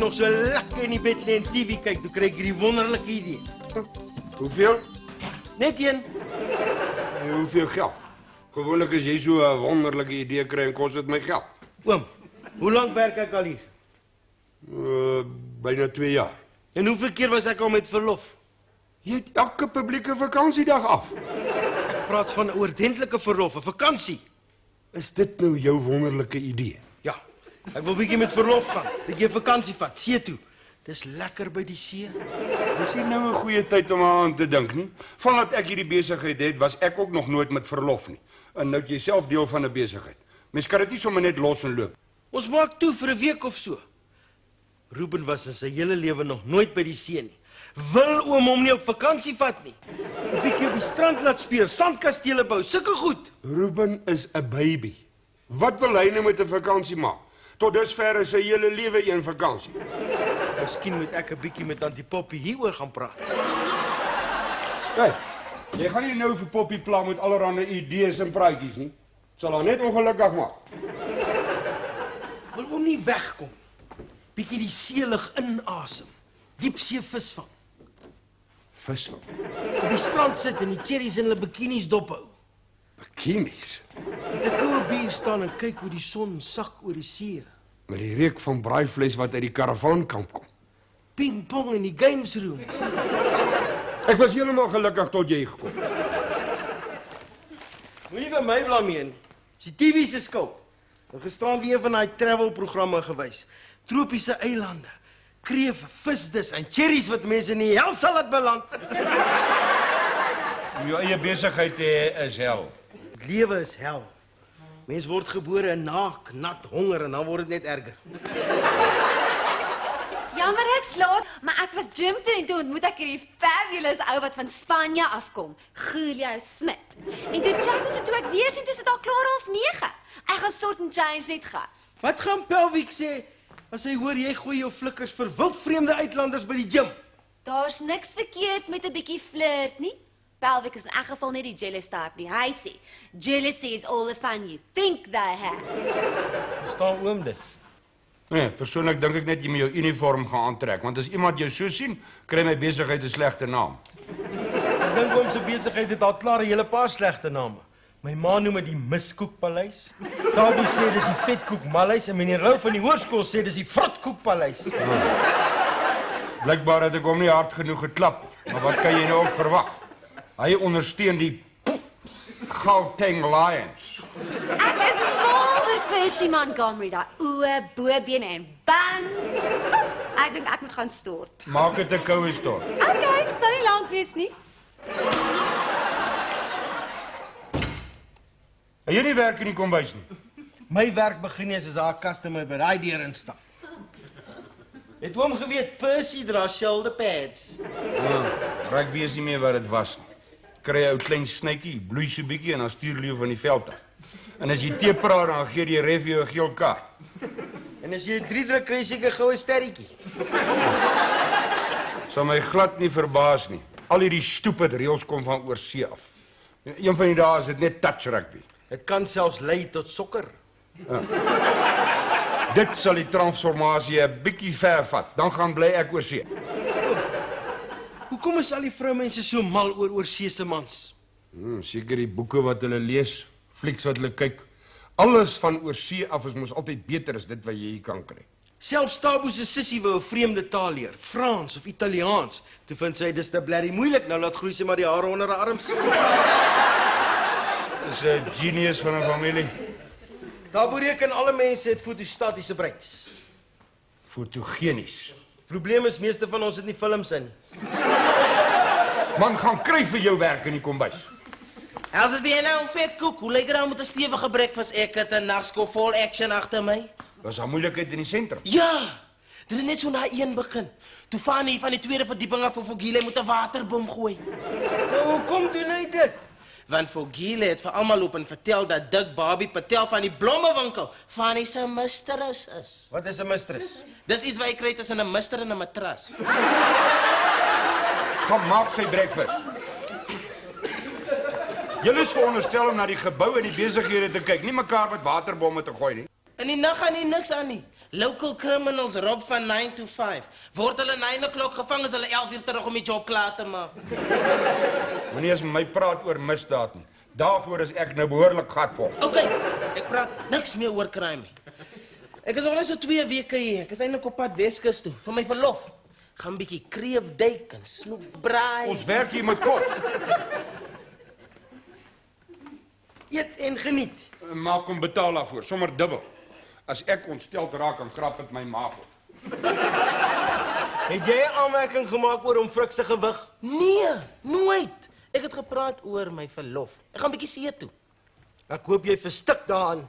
nog so lekker in die bed lê en TV kyk, toe kry ek hierdie wonderlike idee. Hoeveel? Net een. En hoeveel geld? Gewoonlik as jy so 'n wonderlike idee kry en kos dit my geld. Oom, hoe lank werk ek al hier? Byna 2 jaar. En hoeveel keer was ek al met verlof? Jy het elke publieke vakansiedag af. Ek praat van 'n oordentlike verlof, 'n vakansie. Is dit nou jou wonderlike idee? Ja, ek wil bietjie met verlof gaan. Dat jy vakansie vat, see toe. Dis lekker by die see. Dis nie nou 'n goeie tyd om aan te dink nie. Vandat ek hierdie besigheid het, was ek ook nog nooit met verlof nie. En nou het jy self deel van 'n besigheid. Mens kan dit nie sommer net los en loop. Ons maak toe vir 'n week of so. Ruben was in sy hele lewe nog nooit by die see nie. Wil oom hom nie op vakansie vat nie? 'n Bietjie op die strand laat speel, sandkastele bou, sulke goed. Ruben is 'n baby. Wat wil hy nou met 'n vakansie maak? Tot dusver is sy hele lewe een vakansie. Miskien moet ek 'n bietjie met Auntie Poppy hieroor gaan praat. Hey, jy gaan nie nou vir Poppy pla met allerlei idees en praatjies nie. Sal haar net ongelukkig maak. Wil hom nie wegkom. Bietjie die seelig inasem. Diepsee visvang. Visvang. Op die strand sit en die cherries in hulle bikinis dophou. Bikinis. Met 'n koue bier staan en kyk hoe die son sak oor die see. Met die reuk van braaivleis wat uit die karavaankamp kom. Pingpong in die games room. Ek was heeltemal gelukkig tot jy gekom. Moenie vir my blameer nie. Dis die TV se skuld. Nou gisteraan weer van daai travel programme gewys. Tropiese eilande, kreef, visdis en cherries wat mense in die hel sal laat beland. Jou eie besigheid is hel. Lewe is hel. Mens word gebore naak, nat, honger en dan word dit net erger. Jammer ek slaap, maar ek was gym toe en toe ontmoet ek hierdie fabulous ou wat van Spanje afkom, Julio Smit. En toe chat ons en toe ek weer sien, toe sit al klaar 9:30. Ek gaan sort en change net gaan. Wat gaan Pelwiek sê as hy hoor jy gooi jou flikkers vir wildvreemde uitlanders by die gym? Daar's niks verkeerd met 'n bietjie flirt nie. Pelwiek is in elk geval nie die jealous type nie. Hy sê, jealousy is all the fun you think they have. Staan oom dit? Nee, persoonlik dink ek net jy moet jou uniform gaan aantrek, want as iemand jou so sien, kry my besigheid 'n slegte naam. Ek dink oom se besigheid het al klaar 'n hele paar slegte name. My ma noem dit die Miskoekpaleis. Tabi sê dis die Vetkoekmaleis en meneer Lou van die hoërskool sê dis die Vrotkoekpaleis. Blykbaar het ek hom nie hard genoeg geklap, maar wat kan jy nou ook verwag? Hy ondersteun die Gauteng Lions. Ek is mal oor Percy Montgomery, daai oë, bobene en bang. Ek dink ek moet gaan stort. Maak dit 'n koue stort. Okay, sal nie lank wees nie. Jy nie werk in die kombuis nie. My werk begin nie as daar 'n customer by daai deur instap. Het oom geweet Percy dra shoulder pads? Rugby is nie meer wat dit was nie. Kry 'n ou klein snytjie, bloei so bietjie en dan stuur jy van die veld af. En as jy te praat dan gee die ref jou 'n geel kaart. En as jy 3 druk kry seker goue sterretjie. Sal my glad nie verbaas nie. Al hierdie stupid reëls kom van oorsee af. Een van die dae is dit net touch rugby. Dit kan selfs lei tot sokker. Dit sal die transformasie 'n bietjie ver vat. Dan gaan bly ek oorsee. Hoekom is al die vroumense so mal oor oorseese mans? Seker die boeke wat hulle lees, flieks wat hulle kyk. Alles van oorsee af is mos altyd beter as dit wat jy hier kan kry. Selfs Tabo se sussie wou 'n vreemde taal leer, Frans of Italiaans. Toe vind sy dis te blerrie moeilik, nou laat groei sy maar die hare onder haar arms. Dis 'n genius van 'n familie. Tabo reken alle mense het fotostatiese breins. Fotogenies. Probleem is meeste van ons het nie films in nie. Man, gaan kry vir jou werk in die kombuis. Als het weer nou een vetkoek, hoe lekker dan met een stevige breakfast? Ik het een nachtskool vol action achter mij. Was daar moeilikheid in die sentrum? Ja, dit is net zo na 1 begin. Toen Fanny van die 2e verdieping af voor Fogile moet een waterbom gooien. Nou, hoekom doen hy dit? Want Fogile het vir almal loop en vertel dat Dick Barbie Patel van die blommewinkel Fanny se mistress is. Wat is 'n mistress? Dis iets wat jy kry tussen 'n mister en 'n matras. Gaan maak sy breakfast. Julle is veronderstel om na die gebou en die besighede te kyk, nie mekaar met waterbomme te gooi nie. In die nag gaan nie niks aan nie. Local criminals rob van 9 to 5. Word hulle 9 o'clock gevang, is hulle 11 uur terug om die job klaar te maak. Moenie eens met my praat oor misdaad nie. Daarvoor is ek nou behoorlik gatvol. OK, ek praat niks meer oor crime nie. Ek is al net so 2 weke hier. Ek is eintlik op pad Weskus toe vir my verlof. Gaan bietjie kreefduik en snoepbraai. Ons werk hier met kos. Eet en geniet. Maar kom betaal daarvoor, sommer dubbel. As ek ontsteld raak, dan krap dit my maag op. Het jy 'n aanmerking gemaak oor hom Frik se gewig? Nee, nooit. Ek het gepraat oor my verlof. Ek gaan bietjie see toe. Ek hoop jy verstik daaraan.